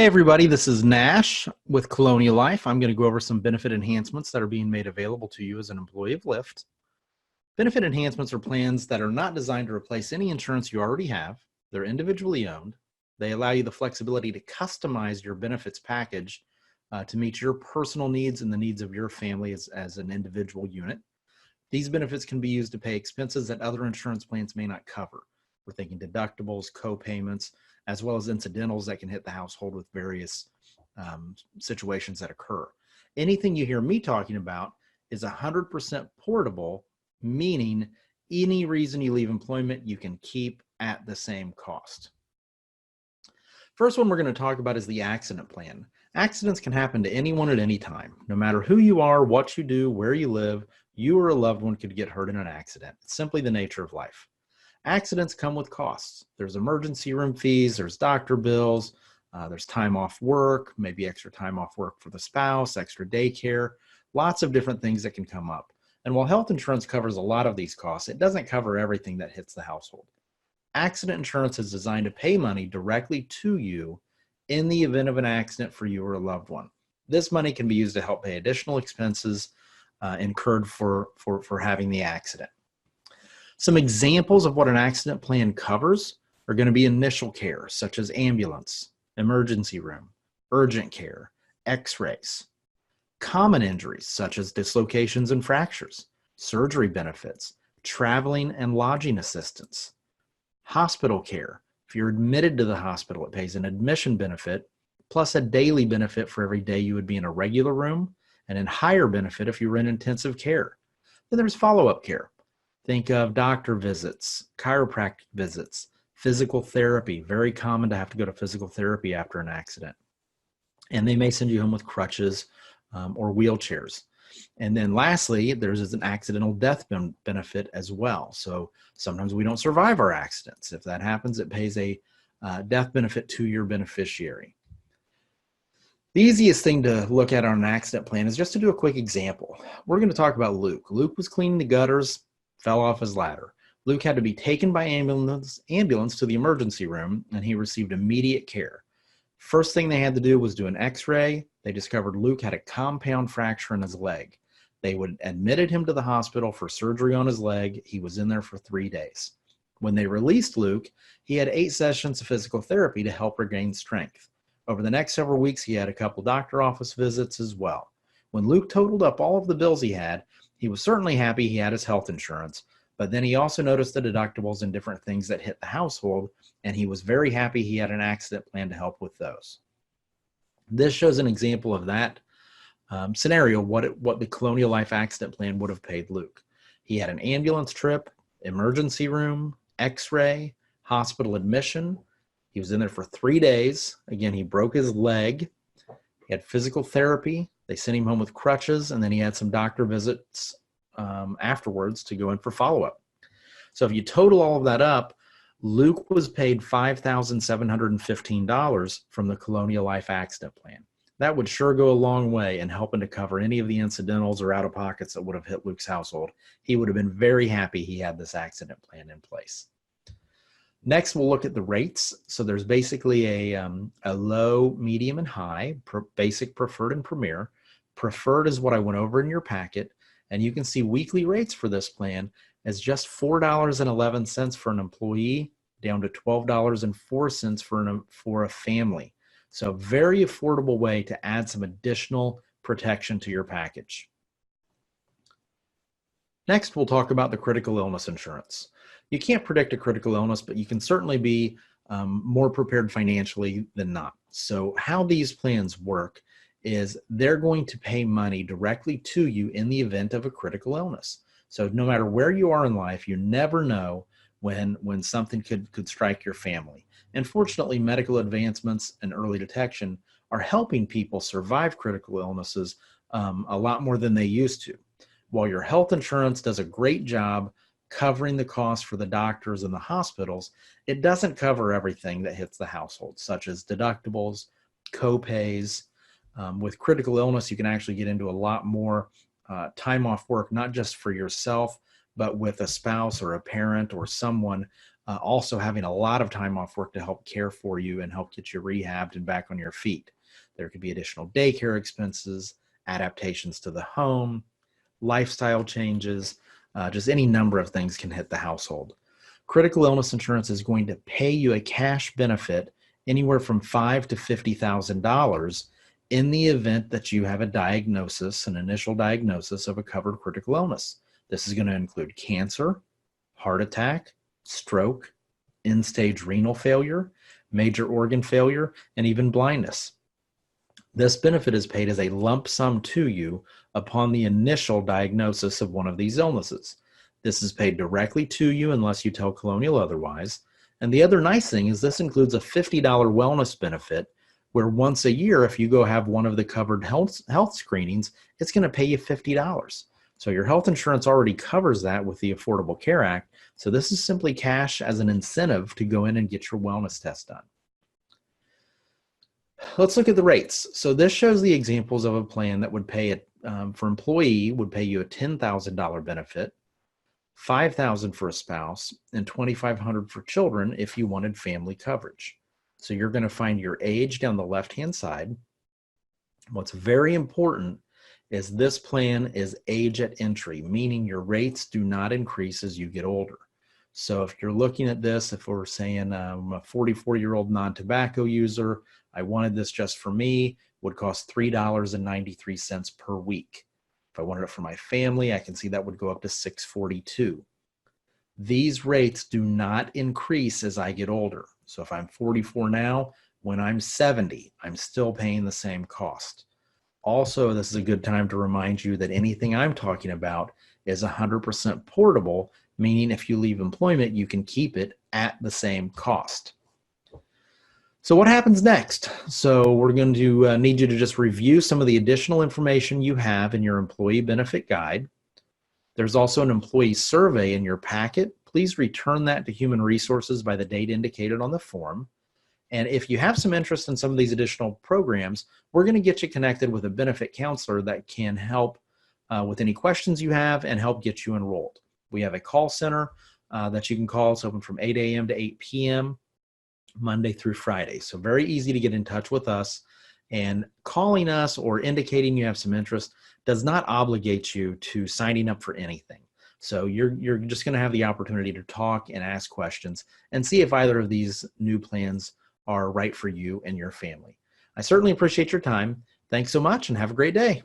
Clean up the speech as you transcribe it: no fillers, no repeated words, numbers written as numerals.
Hey everybody, this is Nash with Colonial Life. I'm going to go over some benefit enhancements that are being made available to you as an employee of Lyft. Benefit enhancements are plans that are not designed to replace any insurance you already have. They're individually owned. They allow you the flexibility to customize your benefits package to meet your personal needs and the needs of your family as an individual unit. These benefits can be used to pay expenses that other insurance plans may not cover. We're thinking deductibles, co-payments, as well as incidentals that can hit the household with various situations that occur. Anything you hear me talking about is 100% portable, meaning any reason you leave employment, you can keep at the same cost. First one we're going to talk about is the accident plan. Accidents can happen to anyone at any time. No matter who you are, what you do, where you live, you or a loved one could get hurt in an accident. It's simply the nature of life. Accidents come with costs. There's emergency room fees, there's doctor bills, there's time off work, maybe extra time off work for the spouse, extra daycare, lots of different things that can come up. And while health insurance covers a lot of these costs, it doesn't cover everything that hits the household. Accident insurance is designed to pay money directly to you in the event of an accident for you or a loved one. This money can be used to help pay additional expenses incurred for having the accident. Some examples of what an accident plan covers are going to be initial care, such as ambulance, emergency room, urgent care, x-rays, common injuries, such as dislocations and fractures, surgery benefits, traveling and lodging assistance, hospital care. If you're admitted to the hospital, it pays an admission benefit, plus a daily benefit for every day you would be in a regular room, and a higher benefit if you were in intensive care. Then there's follow-up care. Think of doctor visits, chiropractic visits, physical therapy. Very common to have to go to physical therapy after an accident. And they may send you home with crutches or wheelchairs. And then lastly, there's an accidental death benefit as well. So sometimes we don't survive our accidents. If that happens, it pays a death benefit to your beneficiary. The easiest thing to look at on an accident plan is just to do a quick example. We're going to talk about Luke. Luke was cleaning the gutters, fell off his ladder. Luke had to be taken by ambulance to the emergency room, and he received immediate care. First thing they had to do was do an x-ray. They discovered Luke had a compound fracture in his leg. They admitted him to the hospital for surgery on his leg. He was in there for 3 days. When they released Luke, he had 8 sessions of physical therapy to help regain strength. Over the next several weeks, he had a couple doctor office visits as well. When Luke totaled up all of the bills he was certainly happy he had his health insurance, but then he also noticed the deductibles and different things that hit the household, and he was very happy he had an accident plan to help with those. This shows an example of that scenario, what the Colonial Life accident plan would have paid Luke. He had an ambulance trip, emergency room, x-ray, hospital admission. He was in there for 3 days. Again, he broke his leg. He had physical therapy. They sent him home with crutches, and then he had some doctor visits afterwards to go in for follow-up. So if you total all of that up, Luke was paid $5,715 from the Colonial Life accident plan. That would sure go a long way in helping to cover any of the incidentals or out-of-pockets that would have hit Luke's household. He would have been very happy he had this accident plan in place. Next, we'll look at the rates. So there's basically a low, medium, and high, basic, preferred, and premier. Preferred is what I went over in your packet, and you can see weekly rates for this plan as just $4.11 for an employee, down to $12.04 for a family. So a very affordable way to add some additional protection to your package. Next, we'll talk about the critical illness insurance. You can't predict a critical illness, but you can certainly be more prepared financially than not. So how these plans work is they're going to pay money directly to you in the event of a critical illness. So no matter where you are in life, you never know when something could strike your family. And fortunately, medical advancements and early detection are helping people survive critical illnesses a lot more than they used to. While your health insurance does a great job covering the costs for the doctors and the hospitals, it doesn't cover everything that hits the household, such as deductibles, co-pays. With critical illness, you can actually get into a lot more time off work, not just for yourself, but with a spouse or a parent or someone also having a lot of time off work to help care for you and help get you rehabbed and back on your feet. There could be additional daycare expenses, adaptations to the home, lifestyle changes, just any number of things can hit the household. Critical illness insurance is going to pay you a cash benefit anywhere from $5,000 to $50,000 in the event that you have a diagnosis, an initial diagnosis of a covered critical illness. This is going to include cancer, heart attack, stroke, end-stage renal failure, major organ failure, and even blindness. This benefit is paid as a lump sum to you upon the initial diagnosis of one of these illnesses. This is paid directly to you unless you tell Colonial otherwise. And the other nice thing is this includes a $50 wellness benefit where once a year, if you go have one of the covered health screenings, it's going to pay you $50. So your health insurance already covers that with the Affordable Care Act. So this is simply cash as an incentive to go in and get your wellness test done. Let's look at the rates. So this shows the examples of a plan that would pay it for employee would pay you a $10,000 benefit, $5,000 for a spouse, and $2,500 for children if you wanted family coverage. So you're going to find your age down the left-hand side. What's very important is this plan is age at entry, meaning your rates do not increase as you get older. So if you're looking at this, if we're saying I'm a 44-year-old non-tobacco user, I wanted this just for me, would cost $3.93 per week. If I wanted it for my family, I can see that would go up to $6.42. These rates do not increase as I get older. So if I'm 44 now, when I'm 70, I'm still paying the same cost. Also, this is a good time to remind you that anything I'm talking about is 100% portable, meaning if you leave employment, you can keep it at the same cost. So what happens next? So we're going to need you to just review some of the additional information you have in your employee benefit guide. There's also an employee survey in your packet. Please return that to Human Resources by the date indicated on the form. And if you have some interest in some of these additional programs, we're going to get you connected with a benefit counselor that can help with any questions you have and help get you enrolled. We have a call center that you can call. It's open from 8 a.m. to 8 p.m. Monday through Friday. So very easy to get in touch with us, and calling us or indicating you have some interest does not obligate you to signing up for anything. So you're just going to have the opportunity to talk and ask questions and see if either of these new plans are right for you and your family. I certainly appreciate your time. Thanks so much and have a great day.